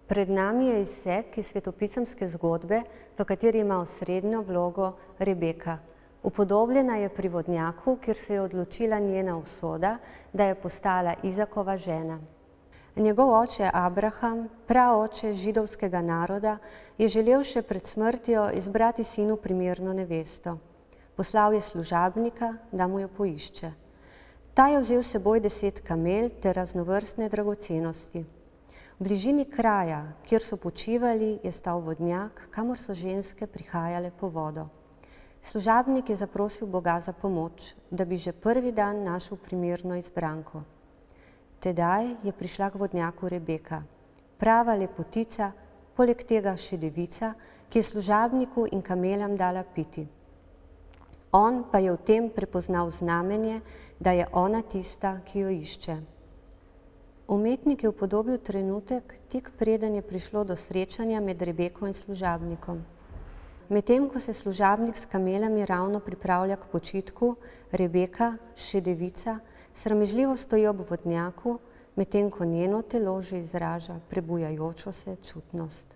Pred nami je izsek iz svetopisemske zgodbe, v kateri ima osrednjo vlogo Rebeka. Upodobljena je pri vodnjaku, kjer se je odločila njena usoda, da je postala Izakova žena. Njegov oče Abraham, praoče židovskega naroda, je želel še pred smrtjo izbrati sinu primerno nevesto. Poslal je služabnika, da mu jo poišče. Ta je vzel s seboj 10 kamel ter raznovrstne dragocenosti. V bližini kraja, kjer so počivali, je stal vodnjak, kamor so ženske prihajale po vodo. Služabnik je zaprosil Boga za pomoč, da bi že prvi dan našel primerno izbranko. Tedaj je prišla k vodnjaku Rebeka, prava lepotica, poleg tega še devica, ki je služabniku in kamelam dala piti. On pa je v tem prepoznal znamenje, da je ona tista, ki jo išče. Umetnik je upodobil trenutek, tik preden je prišlo do srečanja med Rebeko in služabnikom. Medtem ko se služabnik s kamelami ravno pripravlja k počitku, Rebeka, še devica, sramežljivo stoji ob vodnjaku, medtem ko njeno telo že izraža prebujajočo se čutnost.